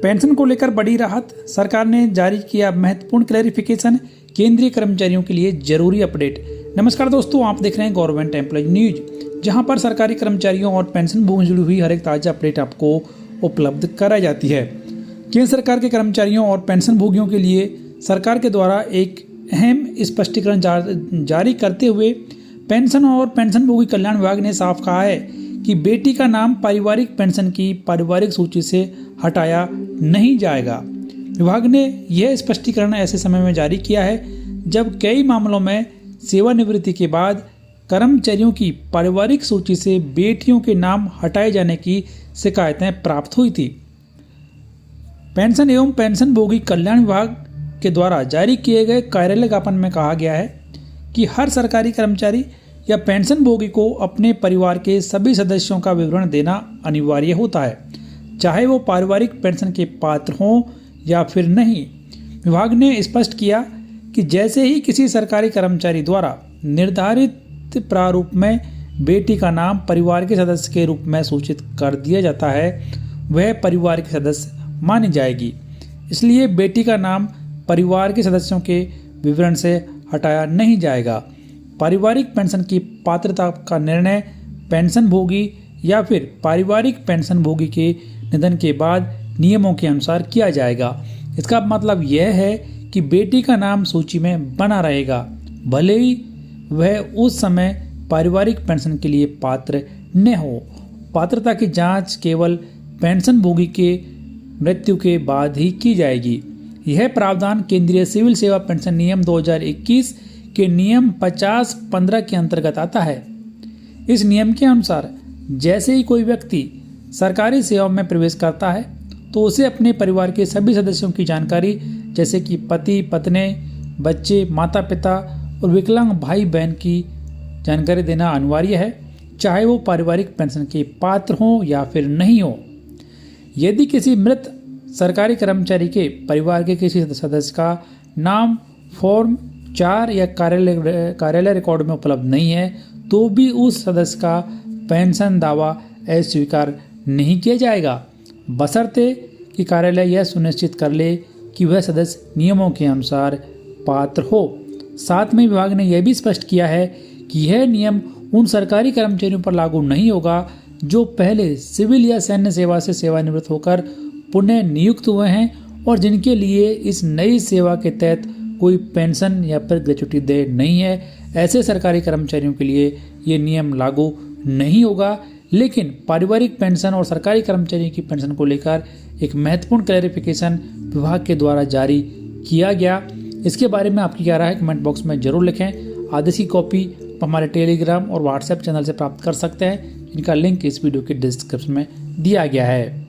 Pension को लेकर बड़ी राहत, सरकार ने जारी किया महत्वपूर्ण क्लैरिफिकेशन, केंद्रीय कर्मचारियों के लिए जरूरी अपडेट। नमस्कार दोस्तों, आप देख रहे हैं गवर्नमेंट एम्प्लॉय न्यूज, जहां पर सरकारी कर्मचारियों और पेंशन भोगी जुड़ी हुई हर एक ताजा अपडेट आपको उपलब्ध कराई जाती है। केंद्र सरकार के कर्मचारियों और पेंशन भोगियों के लिए सरकार के द्वारा एक अहम स्पष्टीकरण जारी करते हुए पेंशन और पेंशन भोगी कल्याण विभाग ने साफ कहा है कि बेटी का नाम पारिवारिक पेंशन की पारिवारिक सूची से हटाया नहीं जाएगा। विभाग ने यह स्पष्टीकरण ऐसे समय में जारी किया है जब कई मामलों में सेवानिवृत्ति के बाद कर्मचारियों की पारिवारिक सूची से बेटियों के नाम हटाए जाने की शिकायतें प्राप्त हुई थी। पेंशन एवं पेंशन भोगी कल्याण विभाग के द्वारा जारी किए गए कार्यालय ज्ञापन में कहा गया है कि हर सरकारी कर्मचारी या पेंशन भोगी को अपने परिवार के सभी सदस्यों का विवरण देना अनिवार्य होता है, चाहे वो पारिवारिक पेंशन के पात्र हों या फिर नहीं। विभाग ने स्पष्ट किया कि जैसे ही किसी सरकारी कर्मचारी द्वारा निर्धारित प्रारूप में बेटी का नाम परिवार के सदस्य के रूप में सूचित कर दिया जाता है, वह परिवार के सदस्य मानी जाएगी। इसलिए बेटी का नाम परिवार के सदस्यों के विवरण से हटाया नहीं जाएगा। पारिवारिक पेंशन की पात्रता का निर्णय पेंशन भोगी या फिर पारिवारिक पेंशन भोगी के निधन के बाद नियमों के अनुसार किया जाएगा। इसका मतलब यह है कि बेटी का नाम सूची में बना रहेगा, भले ही वह उस समय पारिवारिक पेंशन के लिए पात्र न हो। पात्रता की जांच केवल पेंशन भोगी के मृत्यु के बाद ही की जाएगी। यह प्रावधान केंद्रीय सिविल सेवा पेंशन नियम 2021 के नियम 50-15 के अंतर्गत आता है। इस नियम के अनुसार जैसे ही कोई व्यक्ति सरकारी सेवा में प्रवेश करता है तो उसे अपने परिवार के सभी सदस्यों की जानकारी जैसे कि पति, पत्नी, बच्चे, माता पिता और विकलांग भाई बहन की जानकारी देना अनिवार्य है, चाहे वो पारिवारिक पेंशन के पात्र हों या फिर नहीं हो। यदि किसी मृत सरकारी कर्मचारी के परिवार के किसी सदस्य का नाम फॉर्म 4 या कार्यालय रिकॉर्ड में उपलब्ध नहीं है तो भी उस सदस्य का पेंशन दावा अस्वीकार नहीं किया जाएगा, बशर्ते कि कार्यालय यह सुनिश्चित कर ले कि वह सदस्य नियमों के अनुसार पात्र हो। साथ में विभाग ने यह भी स्पष्ट किया है कि यह नियम उन सरकारी कर्मचारियों पर लागू नहीं होगा जो पहले सिविल या सैन्य सेवा से सेवानिवृत्त होकर पुनः नियुक्त हुए हैं और जिनके लिए इस नई सेवा के तहत कोई पेंशन या फिर ग्रेच्युटी देय नहीं है। ऐसे सरकारी कर्मचारियों के लिए ये नियम लागू नहीं होगा। लेकिन पारिवारिक पेंशन और सरकारी कर्मचारियों की पेंशन को लेकर एक महत्वपूर्ण क्लैरिफिकेशन विभाग के द्वारा जारी किया गया। इसके बारे में आपकी क्या राय है, कमेंट बॉक्स में जरूर लिखें। आदेश की कॉपी हमारे टेलीग्राम और व्हाट्सएप चैनल से प्राप्त कर सकते हैं, इनका लिंक इस वीडियो के डिस्क्रिप्शन में दिया गया है।